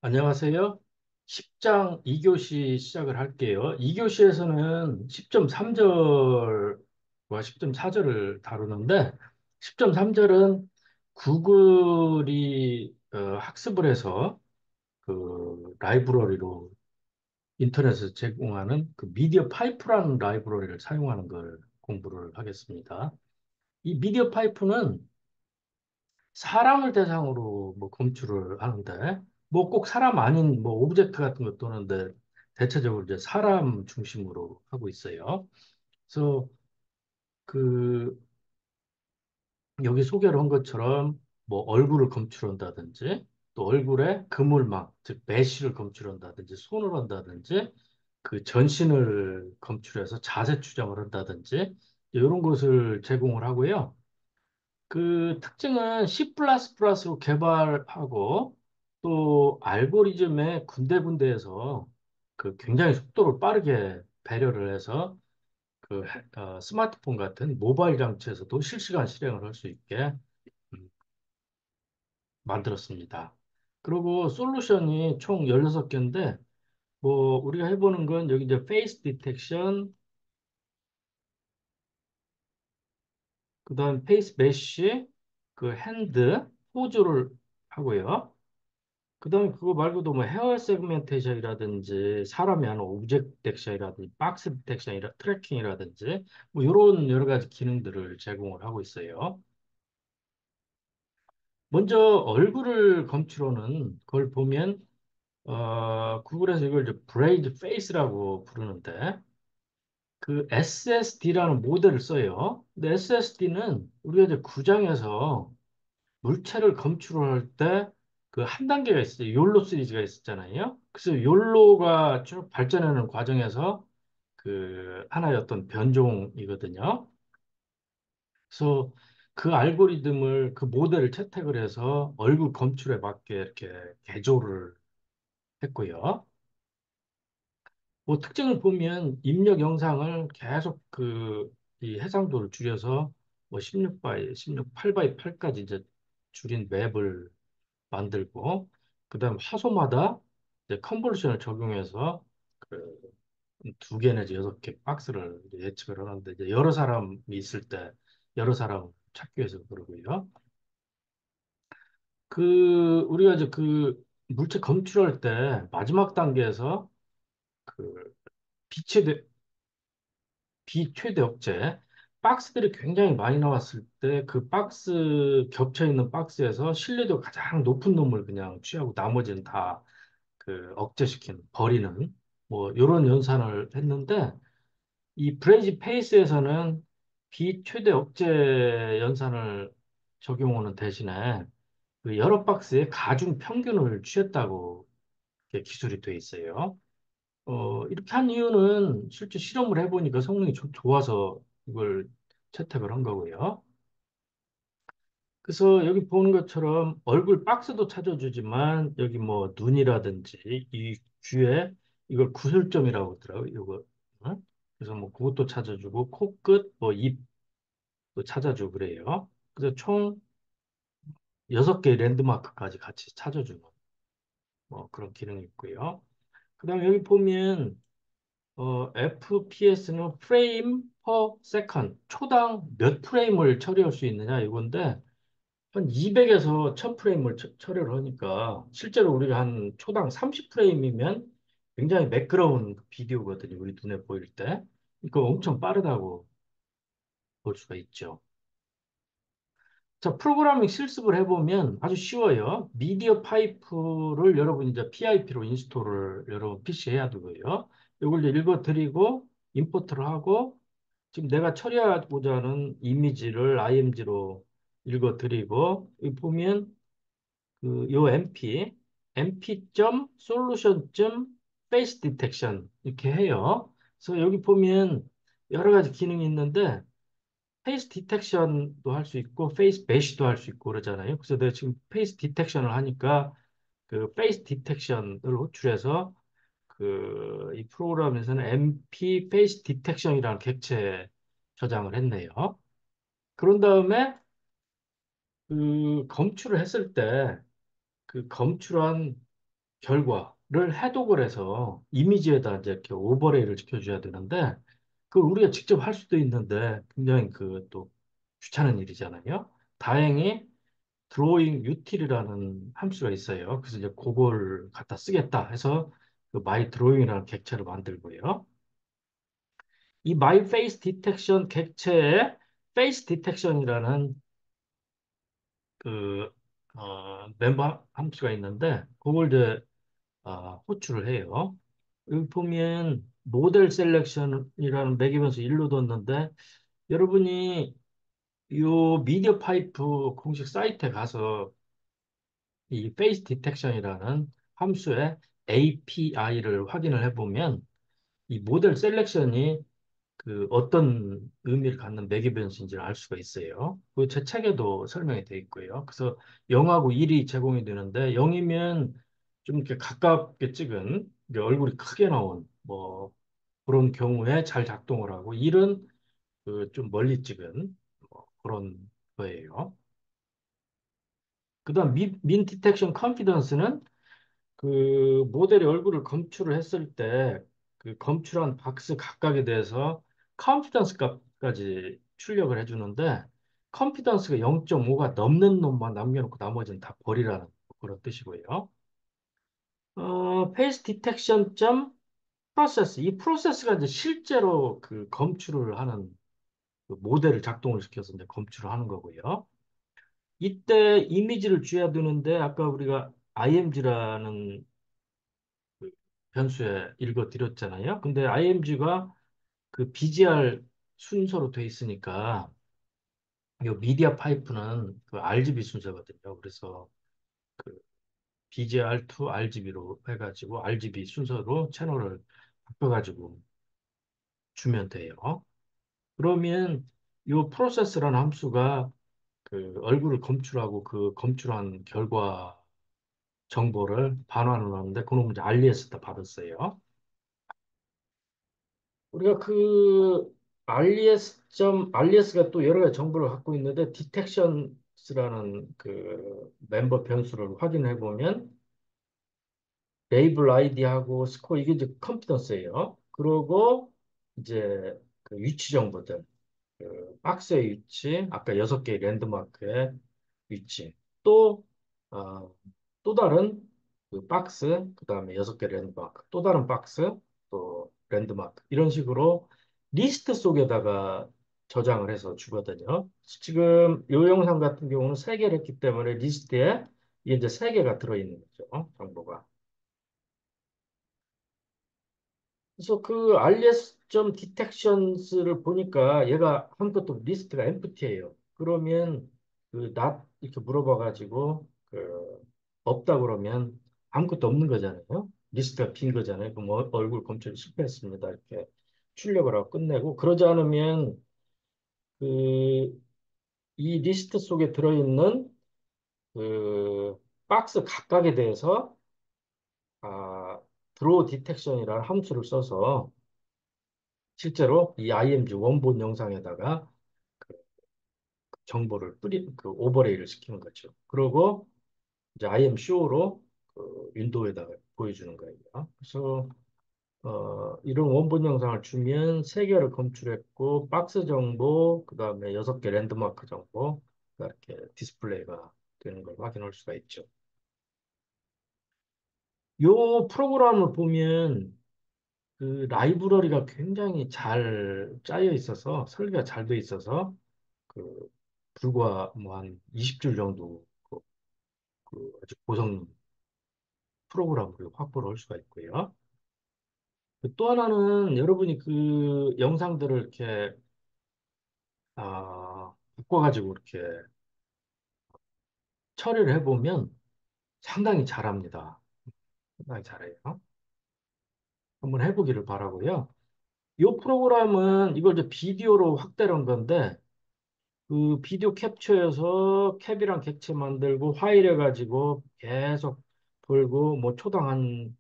안녕하세요. 10장 2교시 시작을 할게요. 2교시에서는 10.3절과 10.4절을 다루는데 10.3절은 구글이 학습을 해서 그 라이브러리로 인터넷에서 제공하는 그 미디어 파이프라는 라이브러리를 사용하는 걸 공부를 하겠습니다. 이 미디어 파이프는 사람을 대상으로 뭐 검출을 하는데 뭐 꼭 사람 아닌 뭐 오브젝트 같은 것도 하는데 대체적으로 이제 사람 중심으로 하고 있어요. 그래서 그 여기 소개를 한 것처럼 뭐 얼굴을 검출한다든지 또 얼굴에 그물망 즉 메쉬를 검출한다든지 손을 한다든지 그 전신을 검출해서 자세 추정을 한다든지 이런 것을 제공을 하고요. 그 특징은 C++로 개발하고 또 알고리즘의 군데군데에서 그 굉장히 속도를 빠르게 배려를 해서 그 스마트폰 같은 모바일 장치에서도 실시간 실행을 할 수 있게 음, 만들었습니다. 그리고 솔루션이 총 16개인데 뭐 우리가 해보는 건 여기 이제 페이스 디텍션, 그다음 페이스 메쉬, 그 핸드, 포즈를 하고요. 그다음에 그거 말고도 뭐 헤어 세그멘테이션이라든지 사람이 하는 오브젝트 디텍션이라든지 박스 디텍션이라 트래킹이라든지 뭐 이런 여러 가지 기능들을 제공을 하고 있어요. 먼저 얼굴을 검출하는 걸 보면 구글에서 이걸 이제 브레이드 페이스라고 부르는데 그 SSD라는 모델을 써요. 근데 SSD는 우리가 이제 구장에서 물체를 검출할 때 그 한 단계가 있어요. 욜로 시리즈가 있었잖아요. 그래서 욜로가 쭉 발전하는 과정에서 그 하나의 어떤 변종이거든요. 그래서 그 알고리즘을 그 모델을 채택을 해서 얼굴 검출에 맞게 이렇게 개조를 했고요. 뭐 특징을 보면 입력 영상을 계속 그 이 해상도를 줄여서 뭐 16바이, 16, 8바이 8까지 이제 줄인 맵을 만들고 그다음 화소마다 이제 컨볼루션을 적용해서 그 두 개 내지 여섯 개 박스를 이제 예측을 하는데 이제 여러 사람이 있을 때 여러 사람 찾기 위해서 그러고요. 그 우리가 이제 그 물체 검출할 때 마지막 단계에서 그 빛의 비최대 억제 박스들이 굉장히 많이 나왔을 때 그 박스 겹쳐 있는 박스에서 신뢰도 가장 높은 놈을 그냥 취하고 나머지는 다 그 억제시키는 버리는 뭐 이런 연산을 했는데 이 브레이지 페이스에서는 비최대 억제 연산을 적용하는 대신에 그 여러 박스의 가중 평균을 취했다고 이렇게 기술이 돼 있어요. 이렇게 한 이유는 실제 실험을 해보니까 성능이 좋아서 이걸 채택을 한 거고요. 그래서 여기 보는 것처럼 얼굴 박스도 찾아주지만 여기 뭐 눈이라든지 이 귀에 이걸 구슬점이라고 하더라고요. 이거. 어? 그래서 뭐 그것도 찾아주고 코끝, 뭐 입도 찾아주고 그래요. 그래서 총 6개의 랜드마크까지 같이 찾아주는 뭐 그런 기능이 있고요. 그다음에 여기 보면 FPS는 프레임 퍼 세컨, 초당 몇 프레임을 처리할 수 있느냐 이건데 한 200에서 1000프레임을 처리를 하니까 실제로 우리가 한 초당 30프레임이면 굉장히 매끄러운 비디오거든요. 우리 눈에 보일 때. 이거 엄청 빠르다고 볼 수가 있죠. 자, 프로그래밍 실습을 해보면 아주 쉬워요. 미디어 파이프를 여러분 이제 PIP로 인스톨을 여러분 PC에 해야 되고요. 이걸 이제 읽어드리고 임포트를 하고 지금 내가 처리하고자 하는 이미지를 IMG로 읽어드리고 여기 보면 그 요 mp.solution. face detection 이렇게 해요. 그래서 여기 보면 여러 가지 기능이 있는데 페이스 디텍션도 할 수 있고 페이스 메쉬도 할 수 있고 그러잖아요. 그래서 내가 지금 페이스 디텍션을 하니까 그 페이스 디텍션을 호출해서 그 이 프로그램에서는 MP 페이스 디텍션이라는 객체 저장을 했네요. 그런 다음에 그 검출을 했을 때 그 검출한 결과를 해독을 해서 이미지에다 이제 이렇게 오버레이를 시켜줘야 되는데, 그걸 우리가 직접 할 수도 있는데 굉장히 그 또 귀찮은 일이잖아요. 다행히 드로잉 유틸이라는 함수가 있어요. 그래서 이제 그걸 갖다 쓰겠다 해서 그 마이 드로잉이라는 객체를 만들고요. 이 마이 페이스 디텍션 객체에 페이스 디텍션이라는 그 멤버 함수가 있는데 그걸 이제 호출을 해요. 여기 보면 모델 셀렉션이라는 매기면서 일로 뒀는데 여러분이 요 미디어 파이프 공식 사이트에 가서 이 페이스 디텍션이라는 함수의 API를 확인을 해보면 이 모델 셀렉션이 그 어떤 의미를 갖는 매개 변수인지를 알 수가 있어요. 그 제 책에도 설명이 되어 있고요. 그래서 0하고 1이 제공이 되는데 0이면 좀 이렇게 가깝게 찍은 이게 얼굴이 크게 나온 뭐 그런 경우에 잘 작동을 하고 1은 그 좀 멀리 찍은 뭐 그런 거예요. 그다음 민 디텍션 컨피던스는 그 모델의 얼굴을 검출을 했을 때 그 검출한 박스 각각에 대해서 컨피던스 값까지 출력을 해주는데 컨피던스가 0.5가 넘는 놈만 남겨놓고 나머지는 다 버리라는 그런 뜻이고요. 페이스 디텍션 점 프로세스 이 프로세스가 이제 실제로 그 검출을 하는 그 모델을 작동을 시켜서 이제 검출을 하는 거고요. 이때 이미지를 줘야 되는데 아까 우리가 img라는 변수에 읽어드렸잖아요. 근데 img가 그 BGR 순서로 돼 있으니까 이 미디어 파이프는 그 RGB 순서거든요. 그래서 그 BGR to RGB로 해가지고 RGB 순서로 채널을 바꿔가지고 주면 돼요. 그러면 이 프로세스라는 함수가 그 얼굴을 검출하고 그 검출한 결과 정보를 반환을 하는데 그놈을 이제 RES다 받았어요. 우리가 그 RES가 또 여러 가지 정보를 갖고 있는데 detections라는 그 멤버 변수를 확인해 보면 레이블 아이디하고 스코어 이게 이제 컴피던스예요. 그리고 이제 그 위치 정보들 그 박스의 위치 아까 6개의 랜드마크의 위치 또 어, 또 다른 그 박스 그다음에 6개 랜드마크 또 다른 박스 또 랜드마크 이런 식으로 리스트 속에다가 저장을 해서 주거든요. 지금 이 영상 같은 경우는 3개를 했기 때문에 리스트에 이게 이제 3개가 들어있는 거죠. 정보가. 그래서 그 rs detections를 보니까 얘가 아무것도 리스트가 empty예요. 그러면 그 not 이렇게 물어봐가지고 그 없다 그러면 아무것도 없는 거잖아요. 리스트가 빈 거잖아요. 그럼 얼굴 검출이 실패했습니다. 이렇게 출력을 하고 끝내고 그러지 않으면 그 이 리스트 속에 들어있는 그 박스 각각에 대해서 draw detection이라는 함수를 써서 실제로 이 img 원본 영상에다가 그 정보를 그 오버레이를 시키는 거죠. 그리고 이제 imshow로 그 윈도우에다가 보여주는 거예요. 그래서 이런 원본 영상을 주면 3개를 검출했고 박스 정보, 그다음에 6개 랜드마크 정보 이렇게 디스플레이가 되는 걸 확인할 수가 있죠. 요 프로그램을 보면 그 라이브러리가 굉장히 잘 짜여 있어서 설계가 잘 돼 있어서 그 불과 뭐 한 20줄 정도 그 아주 고성 프로그램을 확보를 할 수가 있고요. 그또 하나는 여러분이 그 영상들을 이렇게 바꿔가지고 이렇게 처리를 해보면 상당히 잘합니다. 상당히 잘해요. 한번 해보기를 바라고요. 이 프로그램은 이걸 이제 비디오로 확대를 한 건데 그 비디오 캡처해서 캡이랑 객체 만들고 파일 해가지고 계속 돌고 뭐 초당 한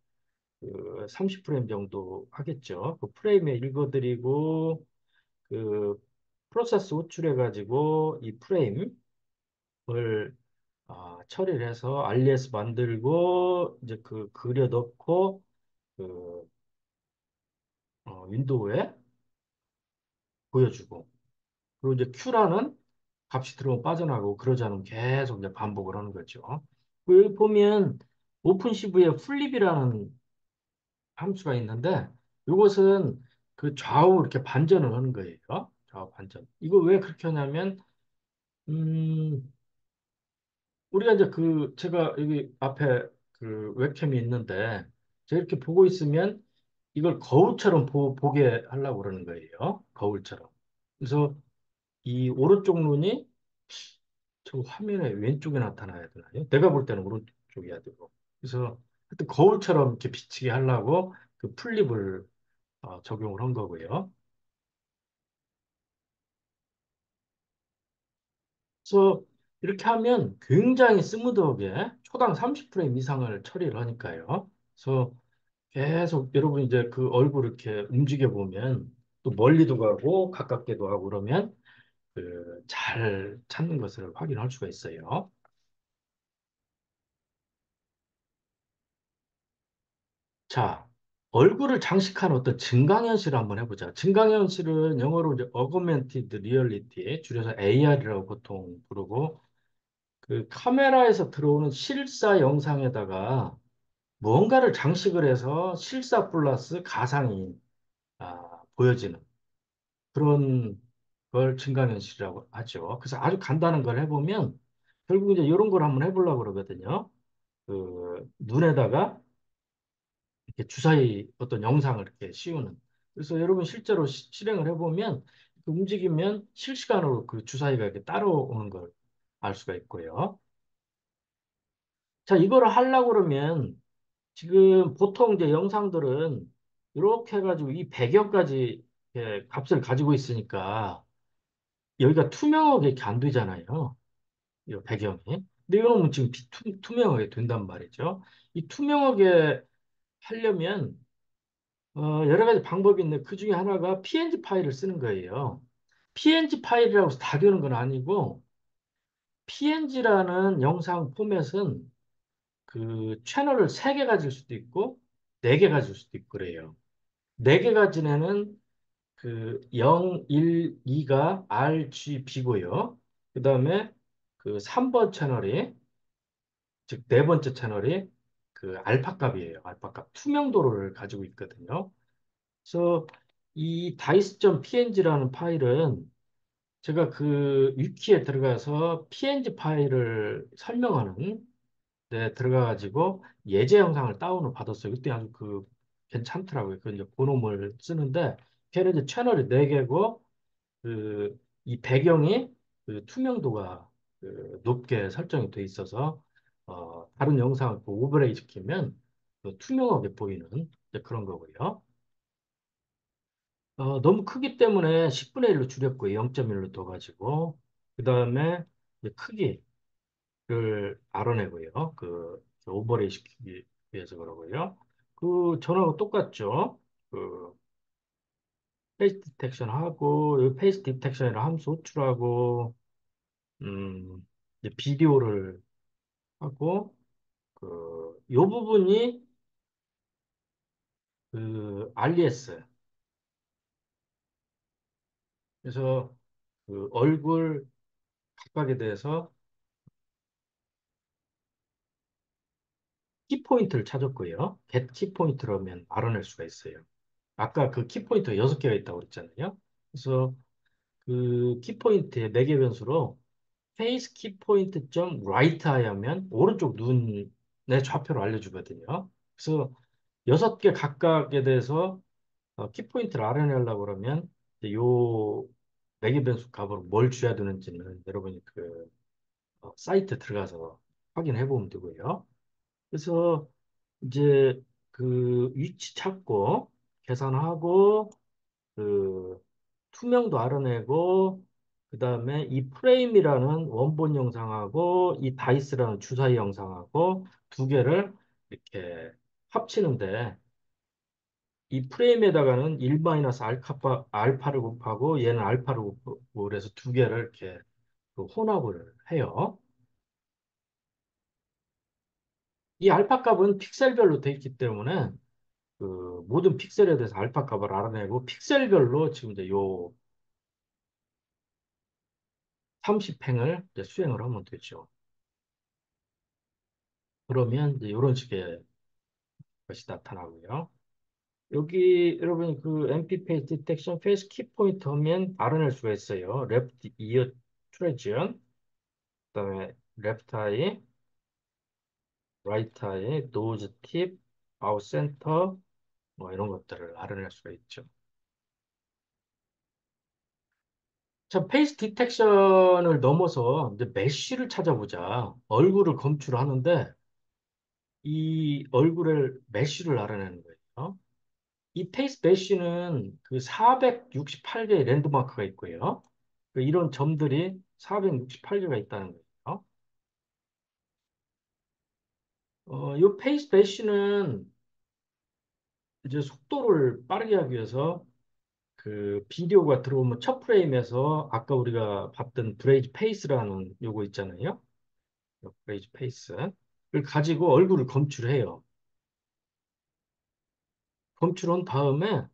30프레임 정도 하겠죠. 그 프레임에 읽어드리고 그 프로세스 호출해가지고 이 프레임을 처리를 해서 알리에스 만들고 이제 그 그려 넣고 그 윈도우에 보여주고 그리고 이제 Q라는 값이 들어오면 빠져나가고 그러지 않으면 계속 이제 반복을 하는 거죠. 그 여기 보면 오픈시브에 플립이라는 함수가 있는데 이것은 그 좌우 이렇게 반전을 하는 거예요. 좌우 반전. 이거 왜 그렇게 하냐면 음, 우리가 이제 그 제가 여기 앞에 그 웹캠이 있는데 제가 이렇게 보고 있으면 이걸 거울처럼 보게 하려고 그러는 거예요. 거울처럼. 그래서 이 오른쪽 눈이 저 화면의 왼쪽에 나타나야 되나요? 내가 볼 때는 오른쪽이야 되고. 그래서 하여튼 거울처럼 이렇게 비치게 하려고 그 플립을 적용을 한 거고요. 그래서 이렇게 하면 굉장히 스무드하게 초당 30프레임 이상을 처리를 하니까요. 그래서 계속 여러분 이제 그 얼굴 이렇게 움직여 보면 또 멀리도 가고 가깝게도 하고 그러면 그 잘 찾는 것을 확인할 수가 있어요. 자, 얼굴을 장식한 어떤 증강현실을 한번 해보자. 증강현실은 영어로 이제 Augmented Reality, 줄여서 AR이라고 보통 부르고, 그 카메라에서 들어오는 실사 영상에다가 무언가를 장식을 해서 실사 플러스 가상이 보여지는 그런 걸 증강현실이라고 하죠. 그래서 아주 간단한 걸 해보면 결국 이제 이런 걸 한번 해보려고 그러거든요. 그 눈에다가 이렇게 주사위 어떤 영상을 이렇게 씌우는. 그래서 여러분 실제로 실행을 해보면 그 움직이면 실시간으로 그 주사위가 이렇게 따라오는 걸 알 수가 있고요. 자, 이거를 하려고 그러면 지금 보통 이제 영상들은 이렇게 해가지고 이 배경까지 이렇게 값을 가지고 있으니까 여기가 투명하게 이렇게 안 되잖아요. 이 배경이. 근데 이거는 지금 투명하게 된단 말이죠. 이 투명하게 하려면 여러 가지 방법이 있는데 그 중에 하나가 PNG 파일을 쓰는 거예요. PNG 파일이라고 해서 다 되는 건 아니고 PNG라는 영상 포맷은 그 채널을 3개 가질 수도 있고 4개 가질 수도 있고 그래요. 4개 가진 애는 그 0, 1, 2가 RGB고요. 그 다음에 그 3번 채널이 즉 네 번째 채널이 그 알파 값이에요. 알파 값 투명도를 가지고 있거든요. 그래서 이 dice.png라는 파일은 제가 그 위키에 들어가서 png 파일을 설명하는 데 들어가가지고 예제 영상을 다운을 받았어요. 그때 아주 그 괜찮더라고요. 그 이제 그놈을 쓰는데 걔는 이제 채널이 4개고 그 이 배경이 그 투명도가 그 높게 설정이 돼 있어서 다른 영상을 그 오버레이 시키면 그 투명하게 보이는 이제 그런 거고요. 너무 크기 때문에 10분의 1로 줄였고요. 0.1로 둬가지고. 그 다음에 크기를 알아내고요. 그 오버레이 시키기 위해서 그러고요. 그 전하고 똑같죠. 그 페이스 디텍션 하고, 여기 페이스 디텍션이라 함수 호출하고, 이제 비디오를 하고, 요 부분이 그 RES. 그래서 그 얼굴 각각에 대해서 키포인트를 찾았고요. get 키포인트라면 알아낼 수가 있어요. 아까 그 키포인트가 6개가 있다고 그랬잖아요. 그래서 그 키포인트의 매개 변수로 face 키포인트 점 right 하면 오른쪽 눈의 좌표를 알려주거든요. 그래서 6개 각각에 대해서 키포인트를 알아내려고 그러면 이제 요 매개 변수 값으로 뭘 줘야 되는지는 여러분이 그 사이트 들어가서 확인해 보면 되고요. 그래서 이제 그 위치 찾고 계산하고 그 투명도 알아내고 그다음에 이 프레임이라는 원본 영상하고 이 다이스라는 주사위 영상하고 두 개를 이렇게 합치는데 이 프레임에다가는 1-알파를 곱하고 얘는 알파를 곱하고 그래서 두 개를 이렇게 그 혼합을 해요. 이 알파 값은 픽셀별로 돼 있기 때문에 그 모든 픽셀에 대해서 알파 값을 알아내고 픽셀별로 지금 이제 요 30행을 이제 수행을 하면 되죠. 그러면 이제 이런 식의 것이 나타나고요. 여기 여러분 그 MP 페이스 디텍션 페이스 키 포인트 하면 알아낼 수가 있어요. 레프트 이어 트레지언, 그다음에 레프트 아이, 라이트 아이, 노즈 팁, 아웃 센터 뭐 이런 것들을 알아낼 수가 있죠. 자, 페이스 디텍션을 넘어서 이제 메쉬를 찾아보자. 얼굴을 검출하는데 이 얼굴을 메쉬를 알아내는 거예요. 이 페이스 메쉬는 그 468개의 랜드마크가 있고요. 그 이런 점들이 468개가 있다는 거예요. 이 페이스 메쉬는 이제 속도를 빠르게 하기 위해서 그 비디오가 들어오면 첫 프레임에서 아까 우리가 봤던 브레이즈 페이스라는 요거 있잖아요. 브레이즈 페이스를 가지고 얼굴을 검출해요. 검출한 다음에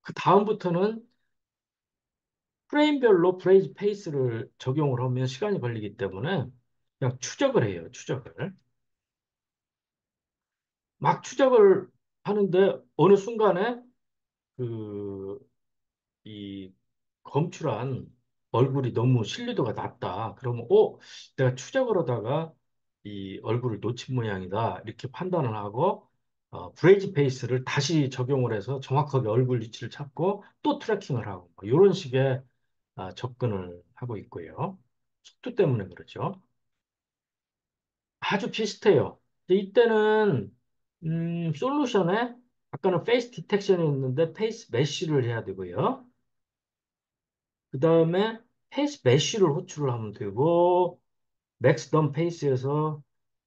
그 다음부터는 프레임별로 브레이즈 페이스를 적용을 하면 시간이 걸리기 때문에 그냥 추적을 해요. 추적을. 막 추적을 하는데 어느 순간에 그 이 검출한 얼굴이 너무 신뢰도가 낮다. 그러면 내가 추적을 하다가 이 얼굴을 놓친 모양이다. 이렇게 판단을 하고 브레이즈 페이스를 다시 적용을 해서 정확하게 얼굴 위치를 찾고 또 트래킹을 하고 뭐 이런 식의 접근을 하고 있고요. 속도 때문에 그렇죠. 아주 비슷해요. 근데 이때는 솔루션에 아까는 페이스 디텍션이었는데 페이스 메쉬를 해야 되고요. 그 다음에 페이스 메쉬를 호출을 하면 되고 맥스덤 페이스에서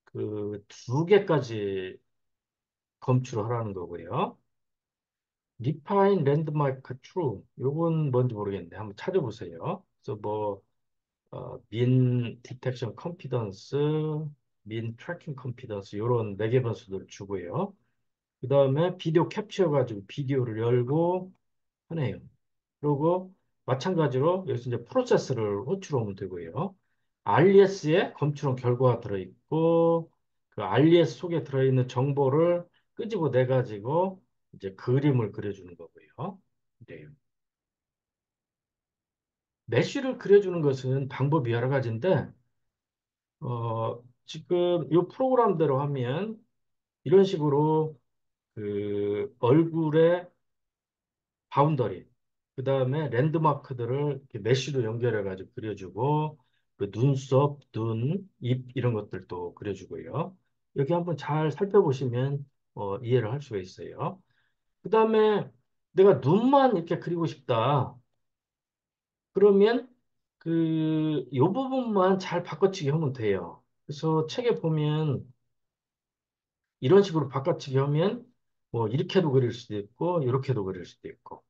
그 두 개까지 검출을 하라는 거고요. 리파인 랜드마크 트루 요건 뭔지 모르겠는데 한번 찾아보세요. 그래서 뭐 민 디텍션 컨피던스, 민 트래킹 컨피던스 이런 네 개 변수들을 주고요. 그 다음에 비디오 캡처 가지고 비디오를 열고 하네요. 그리고 마찬가지로 여기서 이제 프로세스를 호출하면 되고요. RES에 검출한 결과가 들어있고 그 RES 속에 들어있는 정보를 끄집어 내 가지고 이제 그림을 그려주는 거고요. 네. 메쉬를 그려주는 것은 방법이 여러 가지인데 지금 이 프로그램대로 하면 이런 식으로 그 얼굴의 바운더리, 그 다음에 랜드마크들을 이렇게 메쉬로 연결해가지고 그려주고, 그 눈썹, 눈, 입 이런 것들도 그려주고요. 여기 한번 잘 살펴보시면 이해를 할 수가 있어요. 그 다음에 내가 눈만 이렇게 그리고 싶다. 그러면 그, 요 부분만 잘 바꿔치기 하면 돼요. 그래서 책에 보면 이런 식으로 바꿔치기 하면 뭐 이렇게도 그릴 수도 있고, 이렇게도 그릴 수도 있고.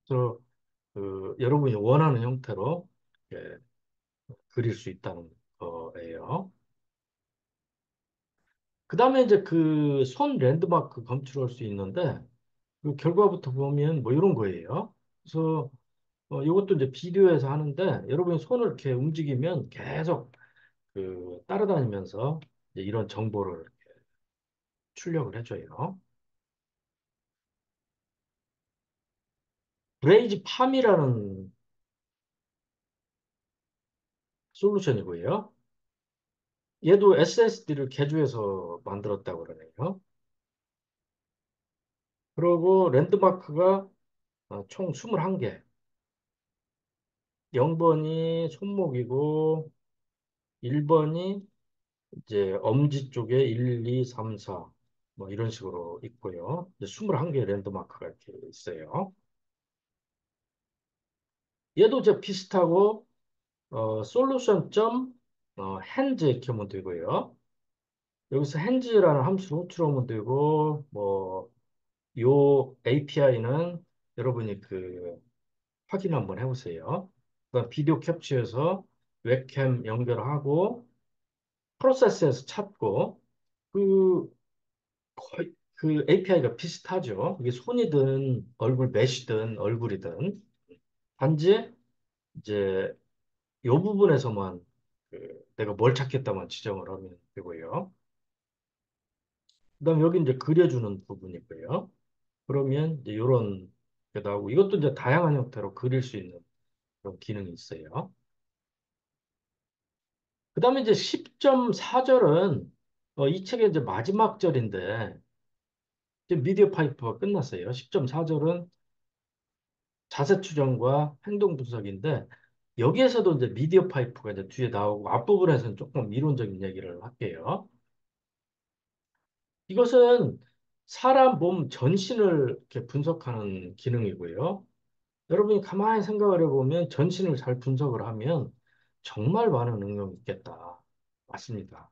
그래서 그 여러분이 원하는 형태로 예, 그릴 수 있다는 거예요. 그 다음에 이제 그 손 랜드마크 검출할 수 있는데 그 결과부터 보면 뭐 이런 거예요. 그래서 이것도 이제 비디오에서 하는데 여러분이 손을 이렇게 움직이면 계속 그 따라다니면서 이제 이런 정보를 출력을 해줘요. 브레이즈 팜이라는 솔루션이고요. 얘도 SSD를 개조해서 만들었다고 그러네요. 그리고 랜드마크가 총 21개. 0번이 손목이고 1번이 이제 엄지 쪽에 1, 2, 3, 4 뭐 이런 식으로 있고요. 이제 21개의 랜드마크가 이렇게 있어요. 얘도 이제 비슷하고 솔루션 점 핸즈 이렇게 하면 되고요. 여기서 핸즈라는 함수를 호출하면 되고 뭐 요 API는 여러분이 그 확인 한번 해보세요. 그다음 비디오 캡처해서 웹캠 연결하고 프로세스에서 찾고 그 거의 그 API가 비슷하죠. 이게 손이든 얼굴 메시든 얼굴이든 단지 이제 이 부분에서만 내가 뭘 찾겠다만 지정을 하면 되고요. 그다음 여기 이제 그려주는 부분이고요. 그러면 이제 이런 게 나오고 이것도 이제 다양한 형태로 그릴 수 있는 그런 기능이 있어요. 그다음에 이제 10.4절은 이 책의 이제 마지막 절인데 이제 미디어 파이프가 끝났어요. 10.4절은 자세 추정과 행동 분석인데 여기에서도 이제 미디어 파이프가 이제 뒤에 나오고 앞부분에서는 조금 이론적인 얘기를 할게요. 이것은 사람 몸 전신을 이렇게 분석하는 기능이고요. 여러분이 가만히 생각을 해보면 전신을 잘 분석을 하면 정말 많은 응용이 있겠다. 맞습니다.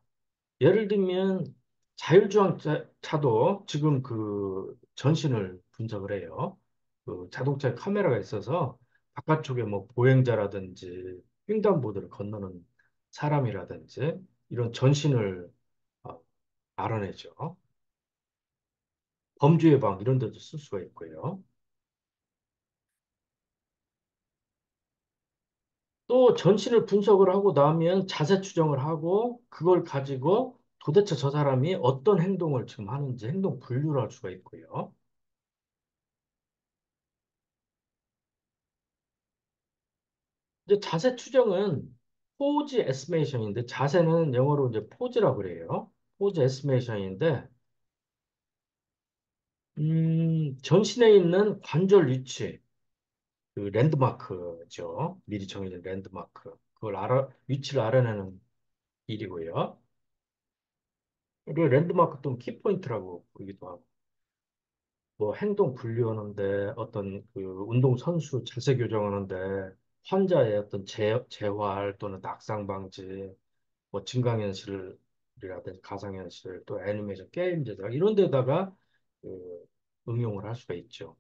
예를 들면 자율주행차도 지금 그 전신을 분석을 해요. 그 자동차에 카메라가 있어서 바깥쪽에 뭐 보행자라든지 횡단보도를 건너는 사람이라든지 이런 전신을 어, 알아내죠. 범죄 예방 이런 데도 쓸 수가 있고요. 또 전신을 분석을 하고 나면 자세 추정을 하고 그걸 가지고 도대체 저 사람이 어떤 행동을 지금 하는지 행동 분류를 할 수가 있고요. 이제 자세 추정은 포즈 에스티메이션인데 자세는 영어로 이제 포즈라고 그래요. 포즈 에스티메이션인데 전신에 있는 관절 위치, 그 랜드마크죠. 미리 정해진 랜드마크. 그걸 위치를 알아내는 일이고요. 그리고 랜드마크 또는 키포인트라고 보기도 하고. 뭐 행동 분류하는데 어떤 그 운동 선수 자세 교정하는데 환자의 어떤 재활 또는 낙상 방지 뭐 증강현실이라든지 가상현실 또 애니메이션 게임 제작 이런 데다가 그 응용을 할 수가 있죠.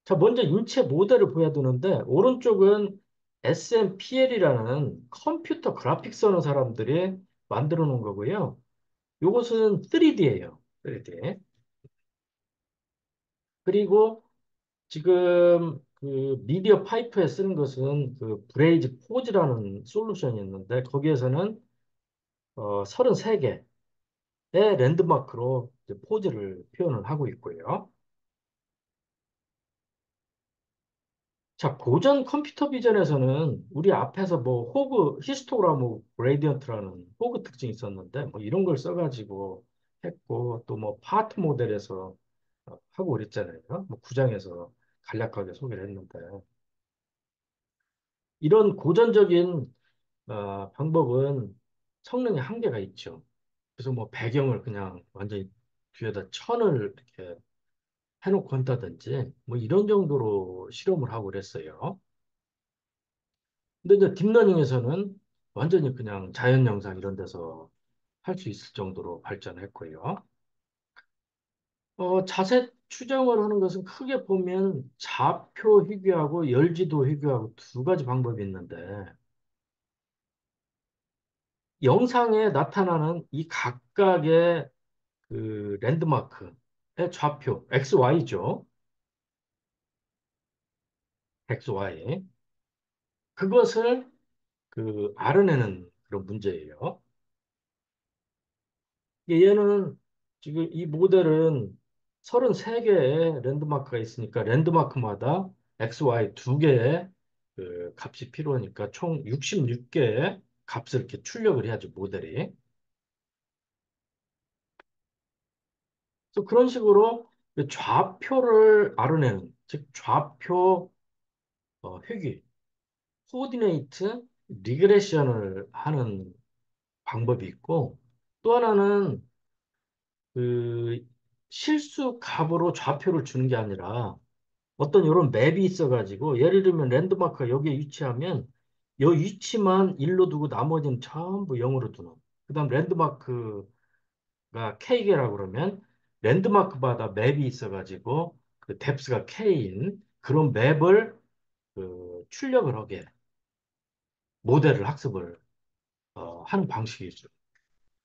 자, 먼저 인체 모델을 보여드는데 오른쪽은 SMPL이라는 컴퓨터 그래픽스 하는 사람들이 만들어 놓은 거고요. 요것은 3D예요. 3D. 그리고 지금 그 미디어 파이프에 쓰는 것은 그 브레이즈 포즈라는 솔루션이 있는데 거기에서는 33개의 랜드마크로 이제 포즈를 표현을 하고 있고요. 자, 고전 컴퓨터 비전에서는 우리 앞에서 뭐 호그, 히스토그라무 그레디언트라는 호그 특징이 있었는데 뭐 이런 걸 써가지고 했고 또 뭐 파트 모델에서 하고 그랬잖아요. 뭐 구장에서 간략하게 소개를 했는데 이런 고전적인 방법은 성능에 한계가 있죠. 그래서 뭐 배경을 그냥 완전히 뒤에다 천을 이렇게 해놓고 한다든지 뭐 이런 정도로 실험을 하고 그랬어요. 근데 이제 딥러닝에서는 완전히 그냥 자연 영상 이런 데서 할 수 있을 정도로 발전했고요. 자세 추정을 하는 것은 크게 보면 좌표 희귀하고 열지도 희귀하고 두 가지 방법이 있는데 영상에 나타나는 이 각각의 그 랜드마크의 좌표, XY죠. XY. 그것을 그 알아내는 그런 문제예요. 얘는 지금 이 모델은 33개의 랜드마크가 있으니까 랜드마크마다 XY 두 개의 그 값이 필요하니까 총 66개의 값을 이렇게 출력을 해야죠, 모델이. 그래서 그런 식으로 좌표를 알아내는, 즉 좌표 회귀, 코디네이트 리그레션을 하는 방법이 있고 또 하나는 그 실수 값으로 좌표를 주는 게 아니라 어떤 이런 맵이 있어가지고 예를 들면 랜드마크가 여기에 위치하면 이 위치만 1로 두고 나머지는 전부 0으로 두는 그다음 랜드마크가 K개라고 그러면 랜드마크마다 맵이 있어가지고 그 뎁스가 K인 그런 맵을 그 출력을 하게. 모델을 학습을 하는 방식이죠.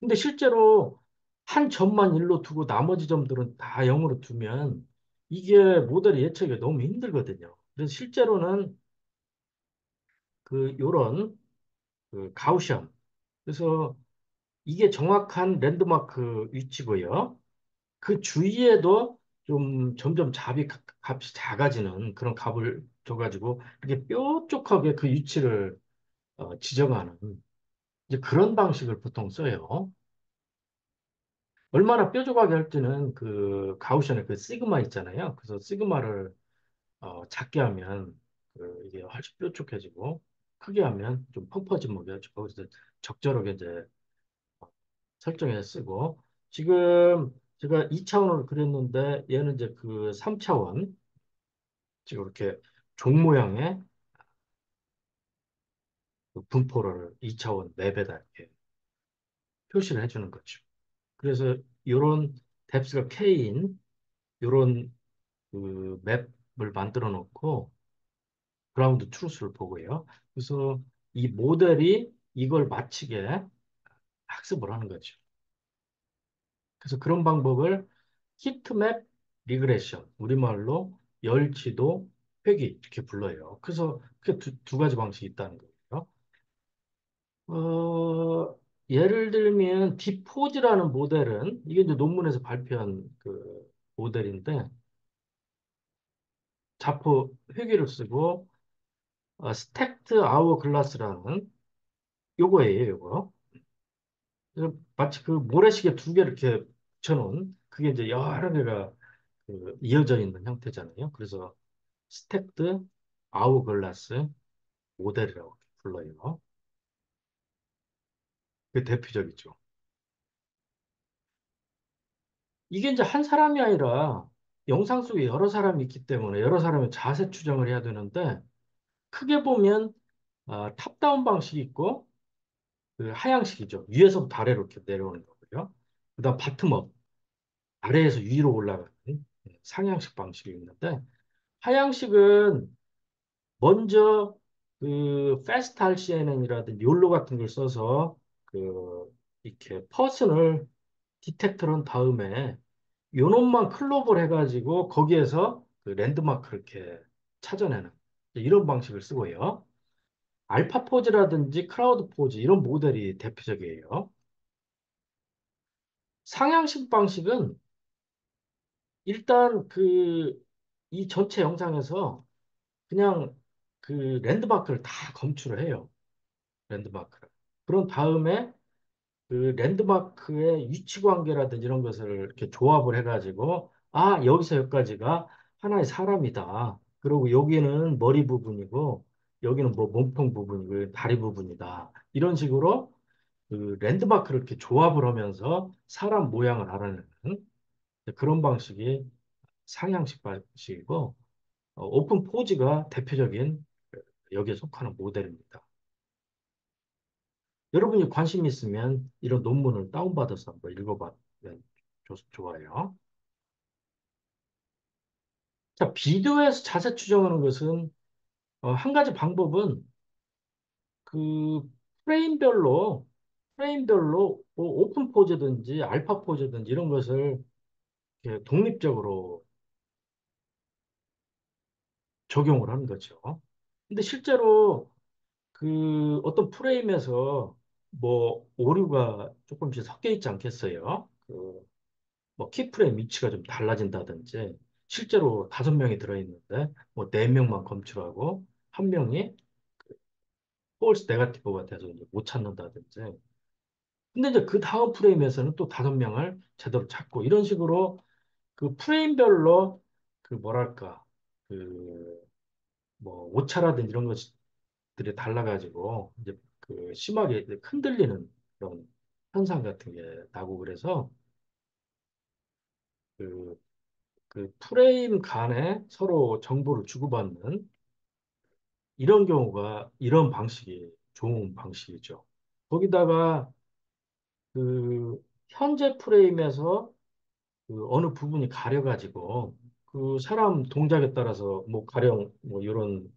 근데 실제로 한 점만 1로 두고 나머지 점들은 다 0으로 두면 이게 모델이 예측이 너무 힘들거든요. 그래서 실제로는 요런 가우시안. 그래서 이게 정확한 랜드마크 위치고요. 그 주위에도 좀 점점 값이 작아지는 그런 값을 줘가지고 이렇게 뾰족하게 그 위치를 지정하는 이제 그런 방식을 보통 써요. 얼마나 뾰족하게 할지는 그 가우시안의 그 시그마 있잖아요. 그래서 시그마를 작게 하면 이게 훨씬 뾰족해지고 크게 하면 좀 펑퍼짐하게 해지고 그래서 적절하게 이제 설정해서 쓰고 지금 제가 2차원으로 그렸는데 얘는 이제 그 3차원 지금 이렇게 종 모양의 그 분포를 2차원 맵에다 이렇게 표시를 해주는 거죠. 그래서 이런 뎁스가 K인 이런 그 맵을 만들어 놓고 그라운드 트루스를 보고요. 그래서 이 모델이 이걸 맞히게 학습을 하는 거죠. 그래서 그런 방법을 히트맵 리그레션, 우리말로 열지도 회귀 이렇게 불러요. 그래서 그 두 가지 방식이 있다는 거예요. 예를 들면 디포즈라는 모델은 이게 이제 논문에서 발표한 그 모델인데 자포 회귀를 쓰고 스택트 아워 글라스라는 요거예요, 요거. 그래서 마치 그 모래시계 두 개 이렇게 붙여놓은 그게 이제 여러 개가 이어져 있는 형태잖아요. 그래서 스택드 아우글라스 모델이라고 불러요. 그게 대표적이죠. 이게 이제 한 사람이 아니라 영상 속에 여러 사람이 있기 때문에 여러 사람의 자세 추정을 해야 되는데 크게 보면 탑다운 방식이 있고 그 하향식이죠. 위에서부터 아래로 이렇게 내려오는 거고요. 그다음 바텀업 아래에서 위로 올라가는 상향식 방식이 있는데 하향식은 먼저 패스트 RCNN이라든지 욜로 같은 걸 써서 이렇게 퍼슨을 디텍트를 한 다음에 요놈만 클롭을 해가지고 거기에서 그 랜드마크 이렇게 찾아내는 이런 방식을 쓰고요. 알파 포즈라든지 크라우드 포즈 이런 모델이 대표적이에요. 상향식 방식은 일단 이 전체 영상에서 그냥 그 랜드마크를 다 검출을 해요. 랜드마크를. 그런 다음에 그 랜드마크의 위치 관계라든지 이런 것을 이렇게 조합을 해가지고, 아, 여기서 여기까지가 하나의 사람이다. 그리고 여기는 머리 부분이고, 여기는 뭐 몸통 부분이고, 다리 부분이다. 이런 식으로 그 랜드마크를 이렇게 조합을 하면서 사람 모양을 알아내는 그런 방식이 상향식 방식이고, 오픈 포즈가 대표적인 여기에 속하는 모델입니다. 여러분이 관심 있으면 이런 논문을 다운받아서 한번 읽어봐 좋아요. 자, 비디오에서 자세 추정하는 것은 한 가지 방법은 그 프레임별로 뭐 오픈 포즈든지 알파 포즈든지 이런 것을 이렇게 독립적으로 적용을 하는 거죠. 근데 실제로 어떤 프레임에서 뭐 오류가 조금씩 섞여 있지 않겠어요? 뭐 키프레임 위치가 좀 달라진다든지 실제로 5명이 들어있는데 뭐 4명만 검출하고 한 명이 폴스 네거티브가 돼서 이제 못 찾는다든지 근데 이제 그 다음 프레임에서는 또 5명을 제대로 찾고 이런 식으로 그 프레임별로 뭐랄까 그 뭐 오차라든지 이런 것들이 달라가지고 이제 심하게 이제 흔들리는 그런 현상 같은 게 나고 그래서 그 프레임 간에 서로 정보를 주고받는 이런 방식이 좋은 방식이죠. 거기다가 현재 프레임에서 어느 부분이 가려가지고 그 사람 동작에 따라서 뭐 가령 뭐 이런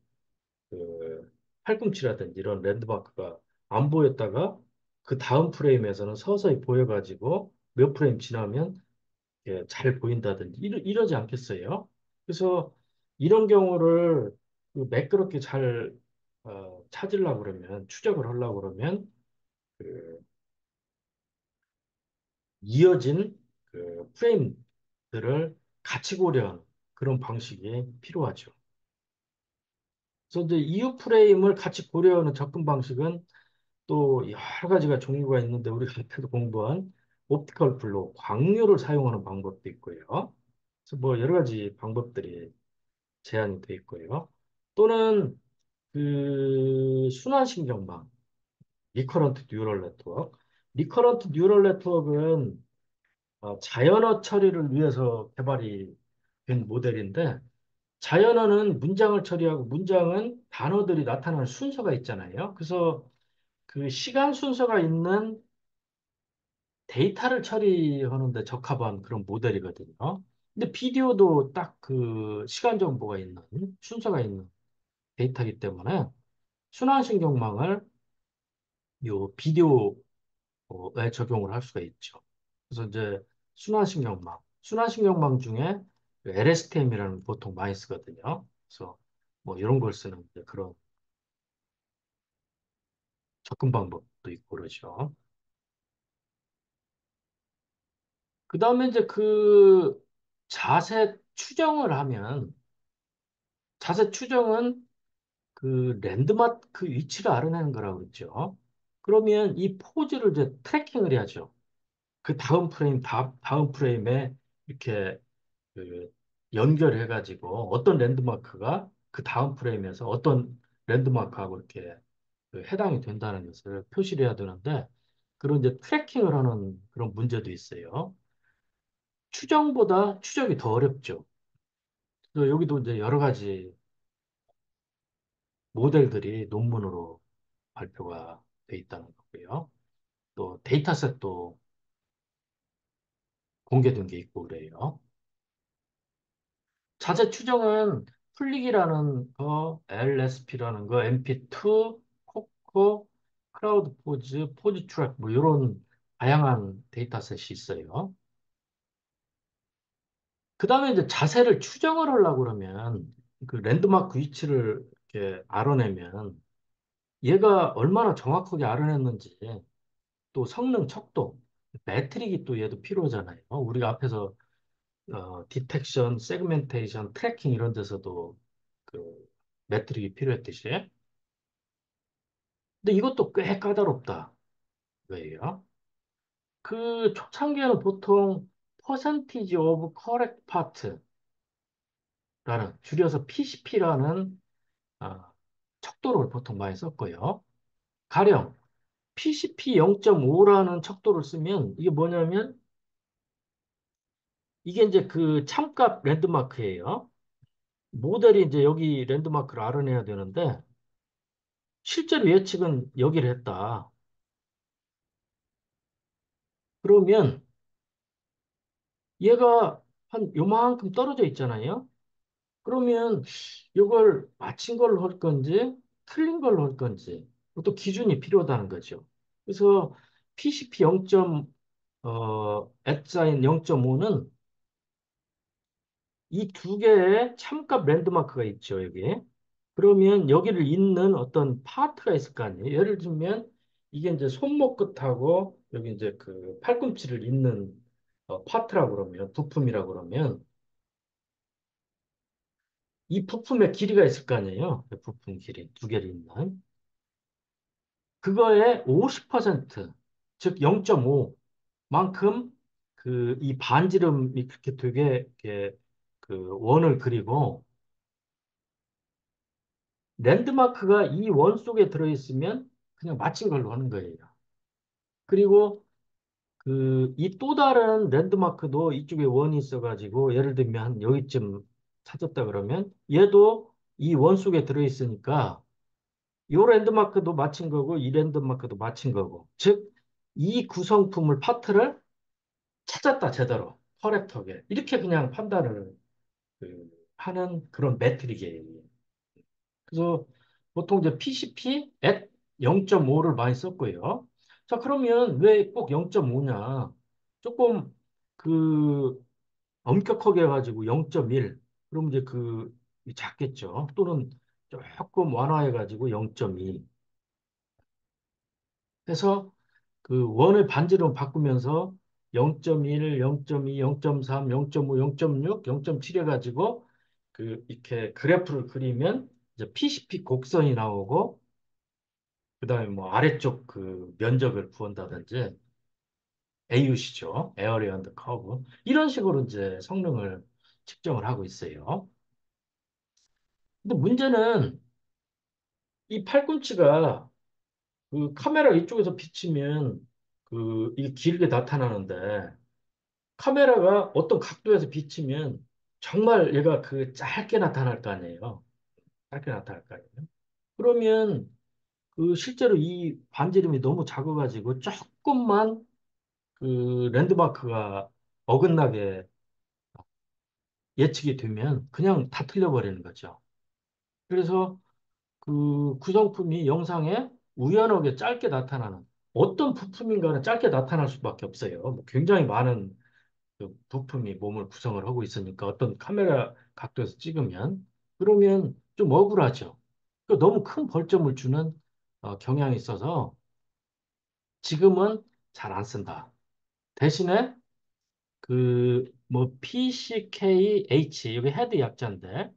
팔꿈치라든지 이런 랜드마크가 안 보였다가 그 다음 프레임에서는 서서히 보여가지고 몇 프레임 지나면 잘 보인다든지 이러지 않겠어요? 그래서 이런 경우를 그 매끄럽게 잘 찾으려고 그러면 추적을 하려고 그러면 그 이어진 그 프레임들을 같이 고려하는 그런 방식이 필요하죠. 그래서 이제 이후 프레임을 같이 고려하는 접근 방식은 또 여러 가지가 종류가 있는데 우리가 앞에서 공부한 옵티컬 블록, 광유를 사용하는 방법도 있고요. 그래서 뭐 여러 가지 방법들이 제한이 돼 있고요. 또는 그 순환신경망, 리커런트 뉴럴 네트워크. 리커런트 뉴럴 네트워크는 자연어 처리를 위해서 개발이 된 모델인데 자연어는 문장을 처리하고 문장은 단어들이 나타나는 순서가 있잖아요. 그래서 그 시간 순서가 있는 데이터를 처리하는 데 적합한 그런 모델이거든요. 근데 비디오도 딱 그 시간 정보가 있는 순서가 있는 데이터이기 때문에 순환신경망을 요 비디오에 적용을 할 수가 있죠. 그래서 이제 순환신경망 중에 LSTM이라는 보통 많이 쓰거든요. 그래서 뭐 이런 걸 쓰는 이제 그런 접근 방법도 있고 그러죠. 그 다음에 이제 그 자세 추정을 하면 자세 추정은 그 랜드마크 위치를 알아내는 거라고 그랬죠. 그러면 이 포즈를 이제 트래킹을 해야죠. 그 다음 프레임에 이렇게 그 연결해가지고 어떤 랜드마크가 그 다음 프레임에서 어떤 랜드마크하고 이렇게 그 해당이 된다는 것을 표시를 해야 되는데 그런 이제 트래킹을 하는 그런 문제도 있어요. 추정보다 추적이 더 어렵죠. 그래서 여기도 이제 여러 가지 모델들이 논문으로 발표가 돼 있다는 거고요. 또 데이터셋도 공개된 게 있고 그래요. 자세 추정은 플릭이라는 거, LSP라는 거, MP2, 코코, 크라우드 포즈, 포즈 트랙 뭐 이런 다양한 데이터셋이 있어요. 그 다음에 이제 자세를 추정을 하려고 그러면 그 랜드마크 위치를 이렇게 알아내면 얘가 얼마나 정확하게 알아냈는지 또 성능 척도, 매트릭이 또 얘도 필요하잖아요. 우리가 앞에서 디텍션, 세그멘테이션, 트래킹 이런 데서도 그 매트릭이 필요했듯이. 근데 이것도 꽤 까다롭다. 왜요? 그 초창기에는 보통 percentage of correct part라는 줄여서 PCP라는 척도를 보통 많이 썼고요. 가령 PCP 0.5라는 척도를 쓰면 이게 뭐냐면 이게 이제 그 참값 랜드마크예요. 모델이 이제 여기 랜드마크를 알아내야 되는데 실제로 예측은 여기를 했다. 그러면 얘가 한 요만큼 떨어져 있잖아요. 그러면 이걸 맞힌 걸로 할 건지 틀린 걸로 할 건지 또 기준이 필요하다는 거죠. 그래서 PCP 0. 앳사인 0.5는 이 두 개의 참값 랜드마크가 있죠, 여기. 그러면 여기를 잇는 어떤 파트가 있을 거 아니에요. 예를 들면 이게 이제 손목 끝하고 여기 이제 그 팔꿈치를 잇는 파트라고 그러면 부품이라고 그러면 이 부품의 길이가 있을 거 아니에요. 그 부품 길이 두 개를 잇는 그거의 50%, 즉 0.5만큼 그 이 반지름이 그렇게 되게 이렇게 그 원을 그리고 랜드마크가 이 원 속에 들어있으면 그냥 맞힌 걸로 하는 거예요. 그리고 그 이 또 다른 랜드마크도 이쪽에 원이 있어가지고 예를 들면 한 여기쯤 찾았다 그러면 얘도 이 원 속에 들어있으니까 이 랜드마크도 맞힌 거고 이 랜드마크도 맞힌 거고 즉 이 구성품을 파트를 찾았다 제대로 커렉터게 이렇게 그냥 판단을 하는 그런 매트릭이에요. 그래서 보통 이제 PCP at 0.5를 많이 썼고요. 자, 그러면 왜 꼭 0.5냐? 조금 그 엄격하게 해가지고 0.1. 그럼 이제 그 작겠죠. 또는 조금 완화해가지고 0.2. 해서 그 원의 반지름 바꾸면서 0.1, 0.2, 0.3, 0.5, 0.6, 0.7 해가지고 그 이렇게 그래프를 그리면 이제 PCP 곡선이 나오고 그다음에 뭐 아래쪽 그 면적을 구한다든지 AUC죠. Area Under Curve. 이런 식으로 이제 성능을 측정을 하고 있어요. 근데 문제는 이 팔꿈치가 그 카메라 이쪽에서 비치면 그 이게 길게 나타나는데 카메라가 어떤 각도에서 비치면 정말 얘가 그 짧게 나타날 거 아니에요. 짧게 나타날 거 아니에요. 그러면 그 실제로 이 반지름이 너무 작아가지고 조금만 그 랜드마크가 어긋나게 예측이 되면 그냥 다 틀려버리는 거죠. 그래서 그 구성품이 영상에 우연하게 짧게 나타나는 어떤 부품인가는 짧게 나타날 수밖에 없어요. 뭐 굉장히 많은 그 부품이 몸을 구성을 하고 있으니까 어떤 카메라 각도에서 찍으면 그러면 좀 억울하죠. 그 너무 큰 벌점을 주는 경향이 있어서 지금은 잘 안 쓴다. 대신에 그 뭐 PCKH 여기 헤드 약자인데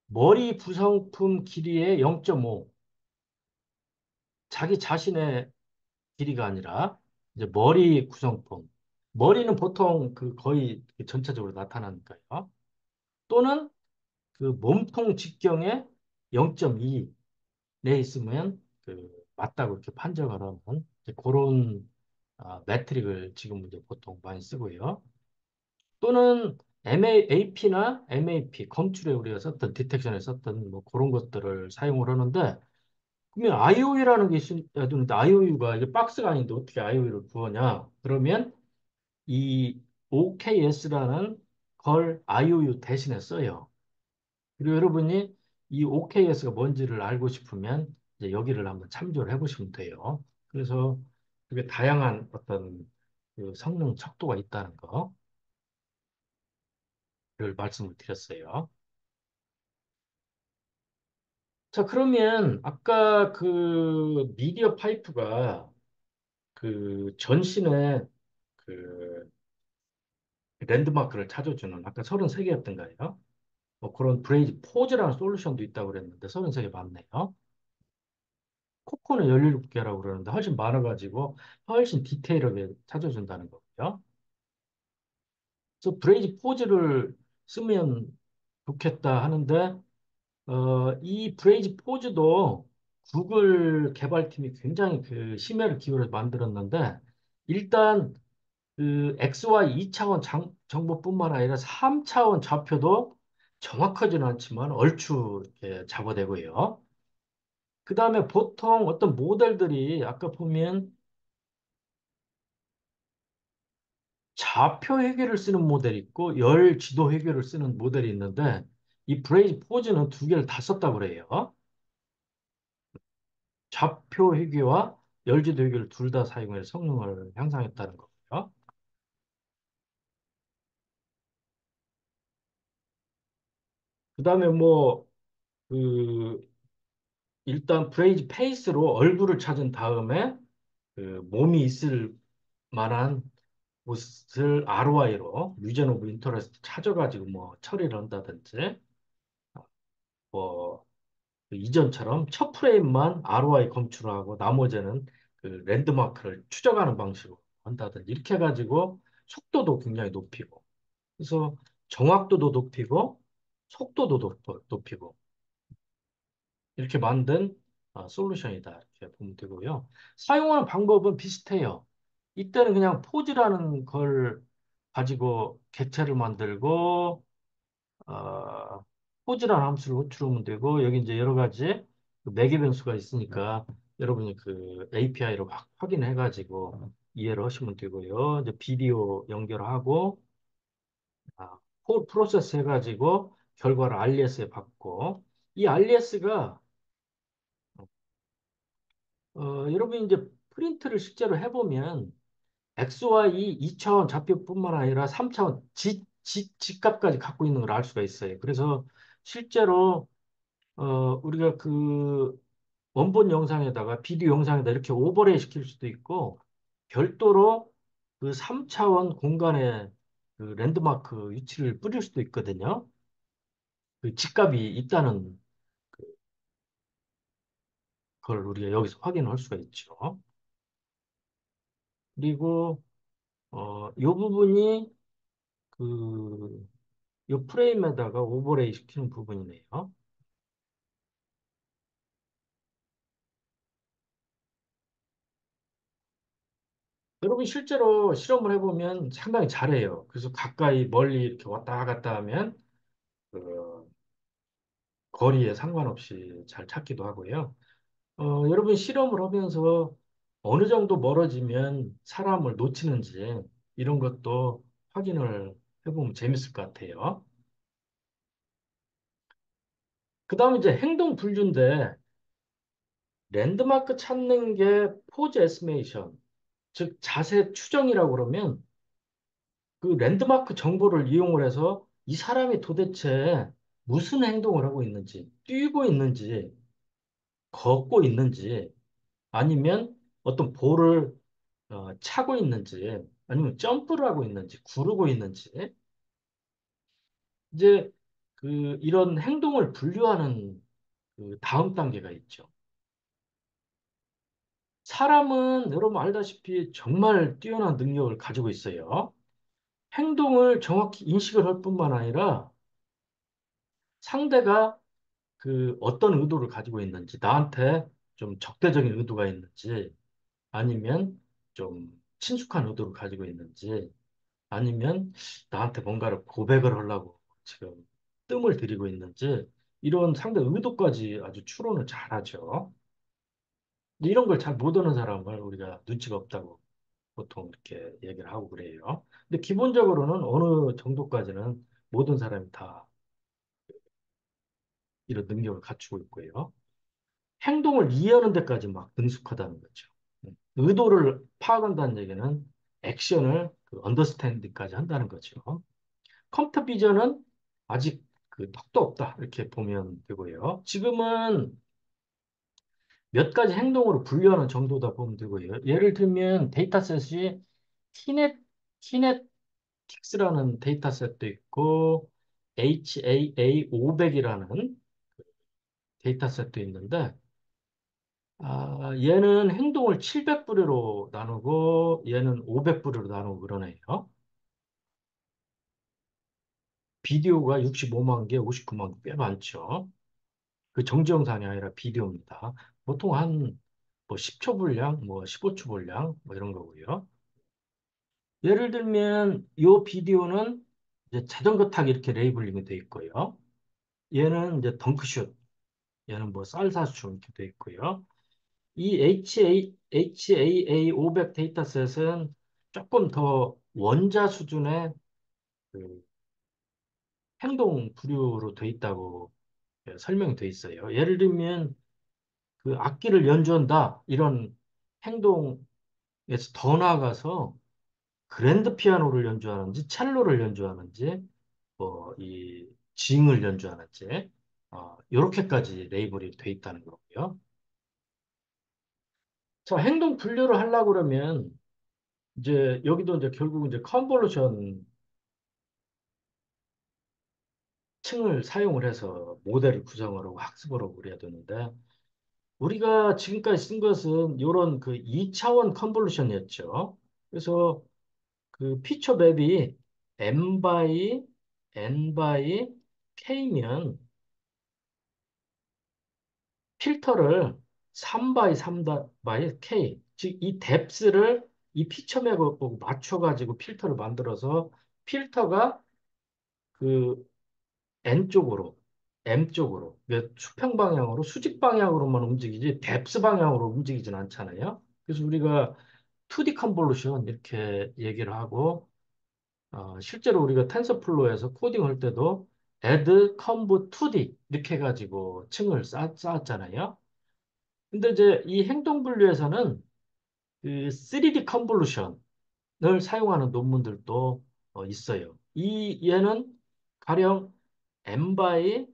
머리 구성품 길이의 0.5 자기 자신의 길이가 아니라 이제 머리 구성품 머리는 보통 그 거의 전체적으로 나타나니까요. 또는 그 몸통 직경에 0.2 내 있으면 그 맞다고 이렇게 판정을 하는 이제 그런 매트릭을 지금 이제 보통 많이 쓰고요. 또는 AP나 MAP, 검출에 우리가 썼던 디텍션에 썼던 뭐 그런 것들을 사용을 하는데 그러면 IOU라는 게 있는데 IOU가 이게 박스가 아닌데 어떻게 IOU를 구하냐? 그러면 이 OKS라는 걸 IOU 대신에 써요. 그리고 여러분이 이 OKS가 뭔지를 알고 싶으면 이제 여기를 한번 참조를 해보시면 돼요. 그래서 그게 다양한 어떤 그 성능 척도가 있다는 거를 말씀을 드렸어요. 자, 그러면 아까 그 미디어 파이프가 그 전신에 그 랜드마크를 찾아주는 아까 33개였던가요? 뭐 그런 브레이즈 포즈라는 솔루션도 있다고 그랬는데 33개 맞네요. 코코는 17개라고 그러는데 훨씬 많아가지고 훨씬 디테일하게 찾아준다는 거고요. 그래서 브레이즈 포즈를 쓰면 좋겠다 하는데 이 브레이즈 포즈도 구글 개발팀이 굉장히 그 심혈을 기울여 만들었는데 일단 그 XY 2차원 정보뿐만 아니라 3차원 좌표도 정확하지는 않지만 얼추 이렇게 잡아내고요. 그 다음에 보통 어떤 모델들이 아까 보면 좌표 회계를 쓰는 모델이 있고 열 지도 회계를 쓰는 모델이 있는데 이 브레이즈 포즈는 두 개를 다 썼다고 그래요. 좌표 회계와 열 지도 회계를 둘 다 사용해서 성능을 향상했다는 거고요. 그 다음에 뭐, 그, 일단 브레이즈 페이스로 얼굴을 찾은 다음에 그 몸이 있을 만한 곳을 ROI로 리전 오브 인터레스트 찾아가지고 뭐 처리를 한다든지 뭐 이전처럼 첫 프레임만 ROI 검출하고 나머지는 그 랜드마크를 추적하는 방식으로 한다든지 이렇게 해가지고 속도도 굉장히 높이고 그래서 정확도도 높이고 속도도 높이고 이렇게 만든 솔루션이다 이렇게 보면 되고요. 사용하는 방법은 비슷해요. 이때는 그냥 포즈라는 걸 가지고 객체를 만들고 포즈라는 함수를 호출하면 되고 여기 이제 여러 가지 그 매개 변수가 있으니까 여러분이 그 API로 확인해 가지고 이해를 하시면 되고요. 이제 비디오 연결하고 콜 프로세스 해가지고 결과를 RS에 받고 이 RDS가 여러분 이제 프린트를 실제로 해보면 XY 2차원 좌표뿐만 아니라 3차원 직값까지 갖고 있는 걸 알 수가 있어요. 그래서 실제로 우리가 그 원본 영상에다가 비디오 영상에다 이렇게 오버레이 시킬 수도 있고 별도로 그 3차원 공간에 그 랜드마크 위치를 뿌릴 수도 있거든요. 그 직각이 있다는 걸 우리가 여기서 확인할 수가 있죠. 그리고 이 부분이 그 이 프레임에다가 오버레이 시키는 부분이네요. 여러분 실제로 실험을 해보면 상당히 잘해요. 그래서 가까이 멀리 이렇게 왔다 갔다 하면 그 거리에 상관없이 잘 찾기도 하고요. 여러분 실험을 하면서 어느 정도 멀어지면 사람을 놓치는지 이런 것도 확인을 해보면 재밌을 것 같아요. 그 다음에 이제 행동 분류인데 랜드마크 찾는 게 포즈 에스티메이션, 즉 자세 추정이라고 그러면 그 랜드마크 정보를 이용을 해서 이 사람이 도대체 무슨 행동을 하고 있는지, 뛰고 있는지, 걷고 있는지, 아니면 어떤 볼을 차고 있는지, 아니면 점프를 하고 있는지, 구르고 있는지, 이제 그 이런 행동을 분류하는 그 다음 단계가 있죠. 사람은 여러분 알다시피 정말 뛰어난 능력을 가지고 있어요. 행동을 정확히 인식을 할 뿐만 아니라 상대가 그 어떤 의도를 가지고 있는지, 나한테 좀 적대적인 의도가 있는지, 아니면 좀 친숙한 의도를 가지고 있는지, 아니면 나한테 뭔가를 고백을 하려고 지금 뜸을 들이고 있는지, 이런 상대 의도까지 아주 추론을 잘하죠. 근데 이런 걸 잘 모르는 사람을 우리가 눈치가 없다고 보통 이렇게 얘기를 하고 그래요. 근데 기본적으로는 어느 정도까지는 모든 사람이 다 이런 능력을 갖추고 있고요. 행동을 이해하는 데까지 막 능숙하다는 거죠. 의도를 파악한다는 얘기는 액션을 그 언더스탠딩까지 한다는 거죠. 컴퓨터 비전은 아직 그 턱도 없다 이렇게 보면 되고요. 지금은 몇 가지 행동으로 분류하는 정도다 보면 되고요. 예를 들면 데이터셋이 키넷 키네틱스라는 데이터셋도 있고 HAA500이라는 데이터셋도 있는데 얘는 행동을 700부류로 나누고 얘는 500부류로 나누고 그러네요. 비디오가 65만 개, 59만 개 꽤 많죠. 그 정지 영상이 아니라 비디오입니다. 보통 한 뭐 10초 분량, 뭐 15초 분량, 뭐 이런 거고요. 예를 들면 이 비디오는 이제 자전거 타기 이렇게 레이블링이 돼 있고요. 얘는 이제 덩크슛, 얘는 뭐 쌀사춤 이렇게 돼 있고요. 이 HAA500 데이터셋은 조금 더 원자 수준의 그 행동 부류로 돼 있다고 설명이 돼 있어요. 예를 들면 그 악기를 연주한다 이런 행동에서 더 나아가서 그랜드 피아노를 연주하는지 첼로를 연주하는지 뭐 이 징을 연주하는지 이렇게까지 레이블이 돼 있다는 거고요. 자, 행동 분류를 하려고 그러면 이제 여기도 이제 결국 이제 컨볼루션 층을 사용을 해서 모델을 구성을 하고 학습을 하고 그래야 되는데 우리가 지금까지 쓴 것은 이런 그 2차원 컨볼루션이었죠. 그래서 그 피처 맵이 m 바이 n 바이 k면 필터를 3 바이 3 바이 k 즉 이 뎁스를 이 피처 맵하고 맞춰가지고 필터를 만들어서 필터가 그 N 쪽으로, M 쪽으로, 수평 방향으로, 수직 방향으로만 움직이지, 뎁스 방향으로 움직이진 않잖아요. 그래서 우리가 2D 컨볼루션 이렇게 얘기를 하고, 실제로 우리가 텐서플로우에서 코딩할 때도 add, conv, 2D 이렇게 해가지고 층을 쌓았잖아요. 근데 이제 이 행동 분류에서는 그 3D 컨볼루션을 사용하는 논문들도 있어요. 이 얘는 가령 n by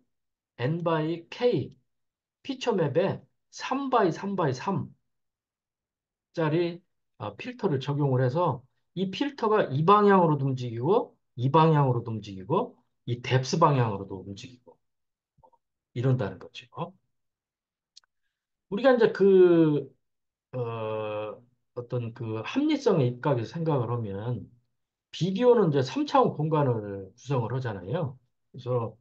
n by k 피처맵에 3 by 3 by 3짜리 필터를 적용을 해서 이 필터가 이 방향으로도 움직이고 이 방향으로도 움직이고 이 뎁스 방향으로도 움직이고 이런다는 거죠. 우리가 이제 어떤 그 합리성의 입각에서 생각을 하면 비디오는 이제 3차원 공간을 구성을 하잖아요. 그래서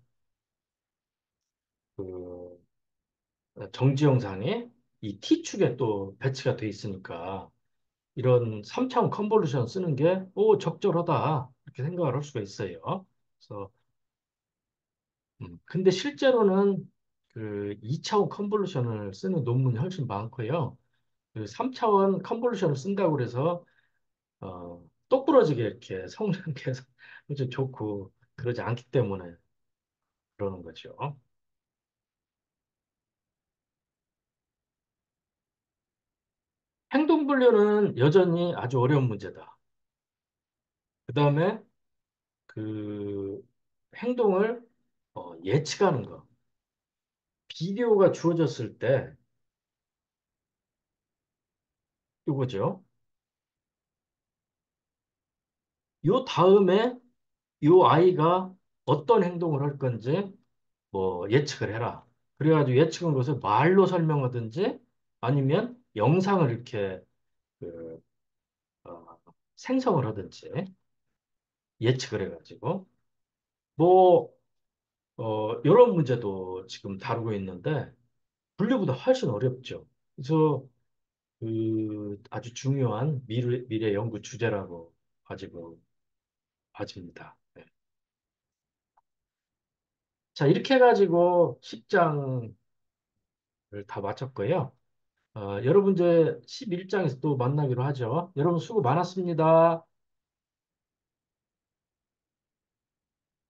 그 정지 영상에 이 T축에 또 배치가 돼 있으니까 이런 3차원 컨볼루션 쓰는 게 적절하다 이렇게 생각을 할 수가 있어요. 그래서 근데 실제로는 그 2차원 컨볼루션을 쓰는 논문이 훨씬 많고요. 그 3차원 컨볼루션을 쓴다고 그래서 똑부러지게 이렇게 성능께서 좀 좋고 그러지 않기 때문에 그러는 거죠. 행동 분류는 여전히 아주 어려운 문제다. 그 다음에 그 행동을 예측하는 거. 비디오가 주어졌을 때 이거죠. 요 다음에 요 아이가 어떤 행동을 할 건지 뭐 예측을 해라. 그래가지고 예측한 것을 말로 설명하든지 아니면 영상을 이렇게 그, 어, 생성을 하든지 예측을 해가지고 뭐 이런 문제도 지금 다루고 있는데 분류보다 훨씬 어렵죠. 그래서 그 아주 중요한 미래 연구 주제라고 가지고 봐집니다. 네. 자, 이렇게 해가지고 10장을 다 마쳤고요. 여러분 이제 11장에서 또 만나기로 하죠. 여러분 수고 많았습니다.